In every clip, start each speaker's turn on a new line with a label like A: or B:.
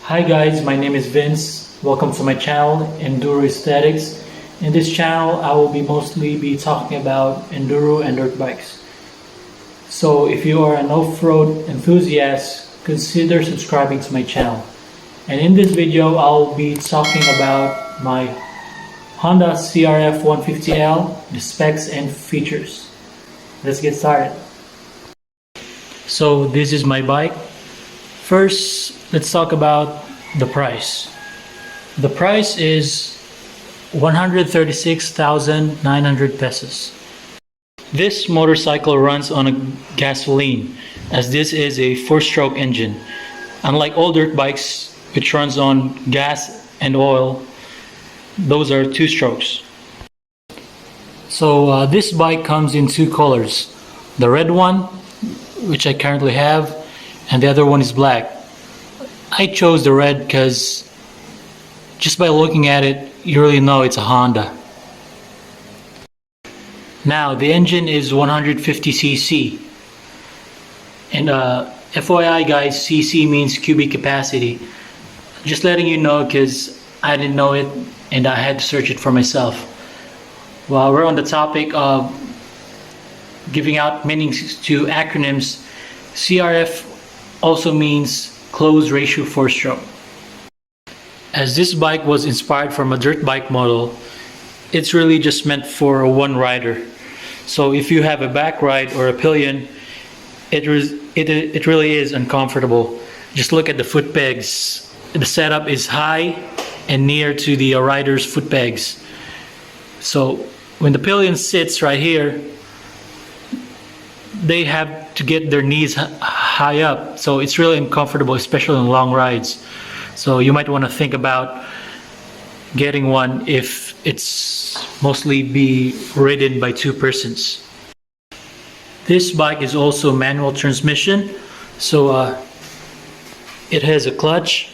A: Hi guys, my name is Vince. Welcome to my channel, Enduro Aesthetics. In this channel, I will mostly be talking about enduro and dirt bikes. So if you are an off-road enthusiast, consider subscribing to my channel. And in this video, I'll be talking about my Honda CRF 150l, the specs and features. Let's get started. So this is my bike. First, let's talk about the price. The price is 136,900 pesos. This motorcycle runs on a gasoline, as this is a 4-stroke engine. Unlike all dirt bikes, which runs on gas and oil, those are 2 strokes. So this bike comes in 2 colors. The red one, which I currently have, and the other one is black. I chose the red because just by looking at it, you really know it's a Honda. Now, the engine is 150cc. And FYI guys, cc means cubic capacity. Just letting you know because I didn't know it and I had to search it for myself. While we're on the topic of giving out meanings to acronyms, CRF also means closed ratio 4-stroke. As this bike was inspired from a dirt bike model, it's really just meant for a one rider. So if you have a back ride or a pillion, it really is uncomfortable. Just look at the foot pegs. The setup is high and near to the rider's foot pegs. So when the pillion sits right here, they have to get their knees high up, so it's really uncomfortable, especially on long rides. So you might want to think about getting one if it's mostly be ridden by 2 persons. This bike is also manual transmission, so it has a clutch.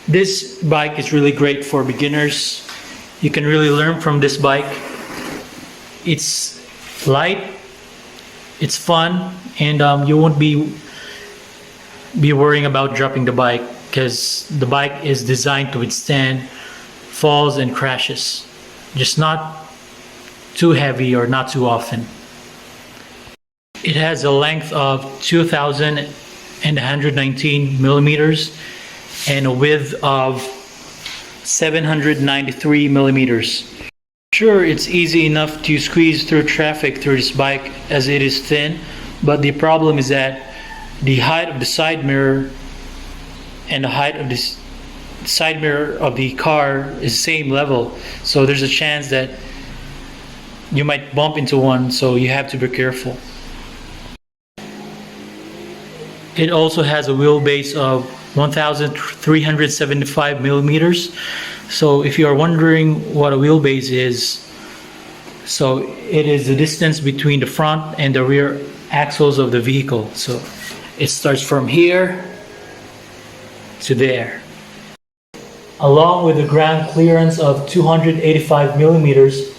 A: This bike is really great for beginners. You can really learn from this bike. It's light, it's fun, and you won't be worrying about dropping the bike because the bike is designed to withstand falls and crashes, just not too heavy or not too often. It has a length of 2,119 millimeters and a width of 793 millimeters. Sure, it's easy enough to squeeze through traffic through this bike as it is thin, but the problem is that the height of the side mirror and the height of the side mirror of the car is the same level, so there's a chance that you might bump into one, so you have to be careful. It also has a wheelbase of 1,375 millimeters. So if you are wondering what a wheelbase is, so it is the distance between the front and the rear axles of the vehicle. So it starts from here to there. Along with a ground clearance of 285 millimeters,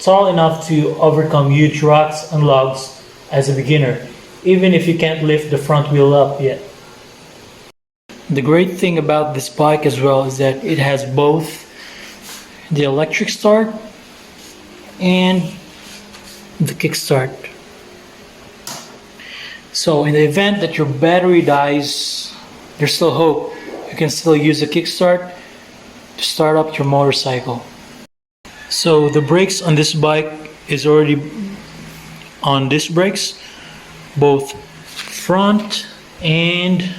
A: tall enough to overcome huge rocks and logs as a beginner, even if you can't lift the front wheel up yet. The great thing about this bike as well is that it has both the electric start and the kickstart. So in the event that your battery dies, there's still hope. You can still use the kickstart to start up your motorcycle. So the brakes on this bike is already on disc brakes, both front and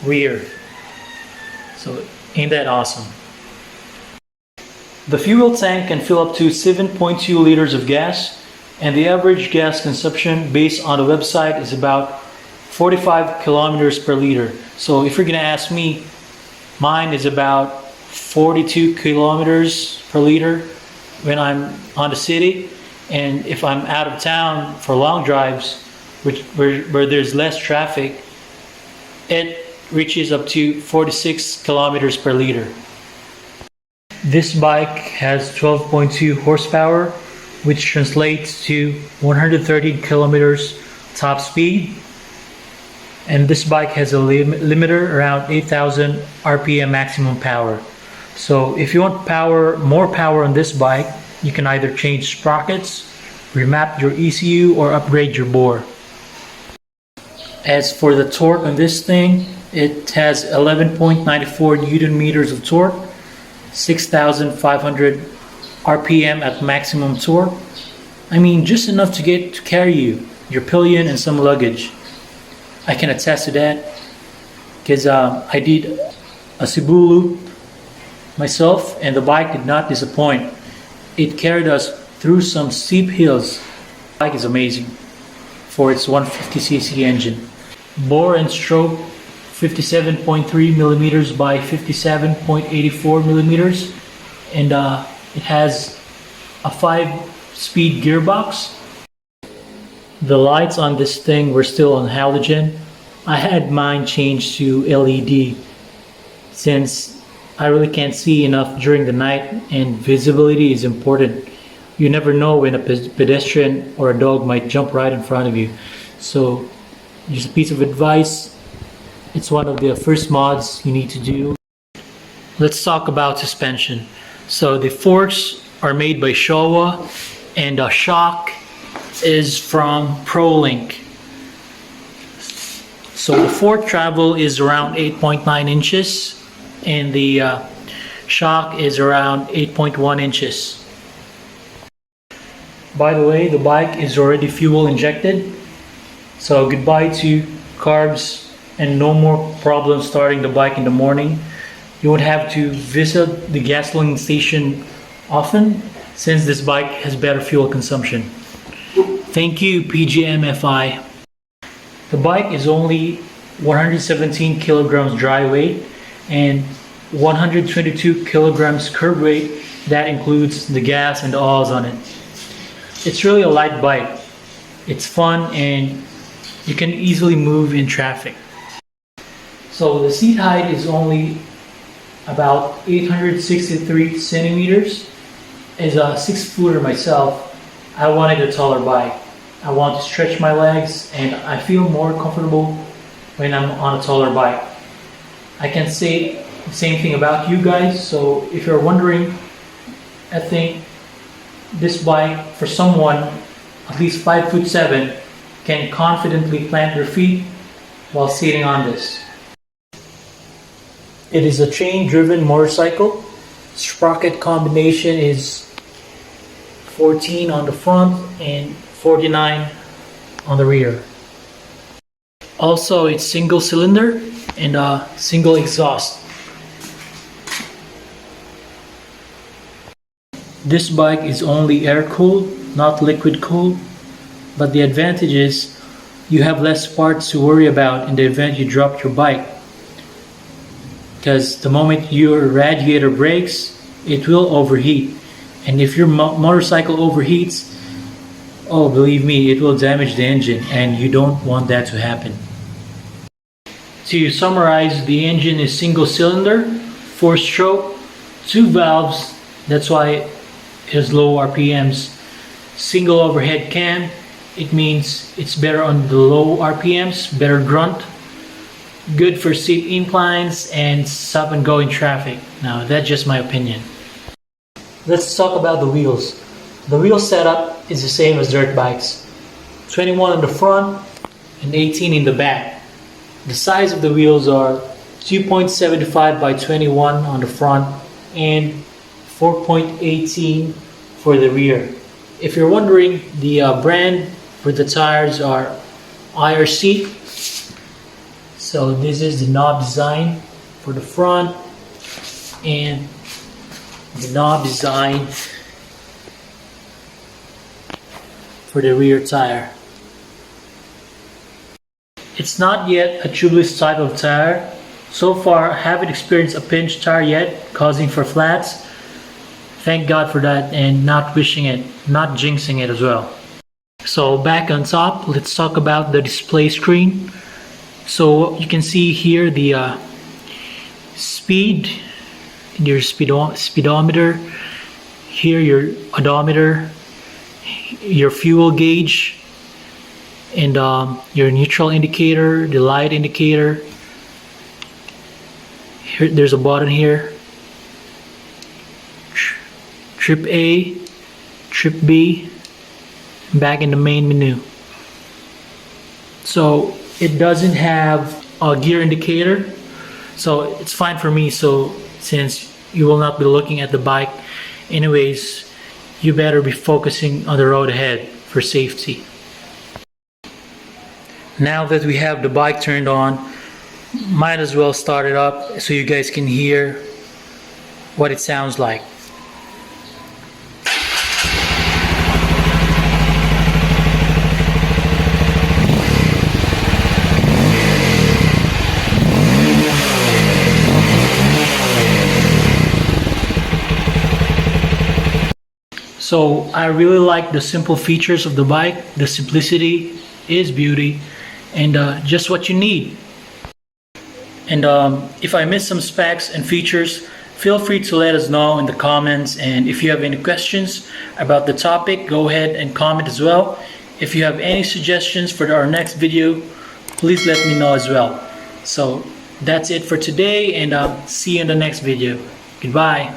A: rear. So ain't that awesome? The fuel tank can fill up to 7.2 liters of gas, and the average gas consumption based on the website is about 45 kilometers per liter. So if you're gonna ask me, mine is about 42 kilometers per liter when I'm on the city, and if I'm out of town for long drives where there's less traffic, it reaches up to 46 kilometers per liter. This bike has 12.2 horsepower, which translates to 113 kilometers top speed, And this bike has a limiter around 8,000 RPM maximum power. So if you want more power on this bike, you can either change sprockets, remap your ECU, or upgrade your bore. As for the torque on this thing, it has 11.94 Newton meters of torque, 6,500 RPM at maximum torque. I mean, just enough to carry you, your pillion, and some luggage. I can attest to that because I did a Cebu loop myself, and the bike did not disappoint. It carried us through some steep hills. The bike is amazing for its 150cc engine. Bore and stroke 57.3 millimeters by 57.84 millimeters, and it has a 5-speed gearbox. The lights on this thing were still on halogen. I had mine changed to LED since I really can't see enough during the night, and visibility is important. You never know when a pedestrian or a dog might jump right in front of you. So just a piece of advice, it's one of the first mods you need to do. Let's talk about suspension. So the forks are made by Showa, and the shock is from ProLink. So the fork travel is around 8.9 inches, and the shock is around 8.1 inches. By the way, the bike is already fuel injected, so goodbye to carbs and no more problems starting the bike in the morning. You won't have to visit the gasoline station often since this bike has better fuel consumption. Thank you, PGMFI. The bike is only 117 kilograms dry weight and 122 kilograms curb weight. That includes the gas and the oils on it. It's really a light bike. It's fun and you can easily move in traffic. So the seat height is only about 863 centimeters. As a 6-footer myself, I wanted a taller bike. I want to stretch my legs and I feel more comfortable when I'm on a taller bike. I can say the same thing about you guys, so if you're wondering, I think this bike for someone at least 5'7" can confidently plant their feet while sitting on this. It is a chain-driven motorcycle. Sprocket combination is 14 on the front and 49 on the rear. Also, it's single cylinder and a single exhaust. This bike is only air-cooled, not liquid-cooled, but the advantage is you have less parts to worry about in the event you drop your bike. Because the moment your radiator breaks, it will overheat. And if your motorcycle overheats, oh, believe me, it will damage the engine, and you don't want that to happen. To summarize, the engine is single cylinder, 4-stroke, 2 valves, that's why it has low RPMs. Single overhead cam, it means it's better on the low RPMs, better grunt. Good for steep inclines and stop and go in traffic. Now, that's just my opinion. Let's talk about the wheels. The wheel setup is the same as dirt bikes. 21 in the front and 18 in the back. The size of the wheels are 2.75 by 21 on the front and 4.18 for the rear. If you're wondering, the brand for the tires are IRC. So this is the knob design for the front and the knob design for the rear tire. It's not yet a tubeless type of tire. So far, I haven't experienced a pinch tire yet, causing for flats. Thank God for that, and not wishing it, not jinxing it as well. So back on top, let's talk about the display screen. So you can see here the speed, your speedometer, here your odometer, your fuel gauge, and your neutral indicator, the light indicator. Here, there's a button here. Trip A, Trip B, back in the main menu. So it doesn't have a gear indicator, so it's fine for me. So since you will not be looking at the bike anyways, you better be focusing on the road ahead for safety. Now that we have the bike turned on, might as well start it up so you guys can hear what it sounds like. So I really like the simple features of the bike. The simplicity is beauty, and just what you need. And if I missed some specs and features, feel free to let us know in the comments. And if you have any questions about the topic, go ahead and comment as well. If you have any suggestions for our next video, please let me know as well. So that's it for today, and see you in the next video. Goodbye.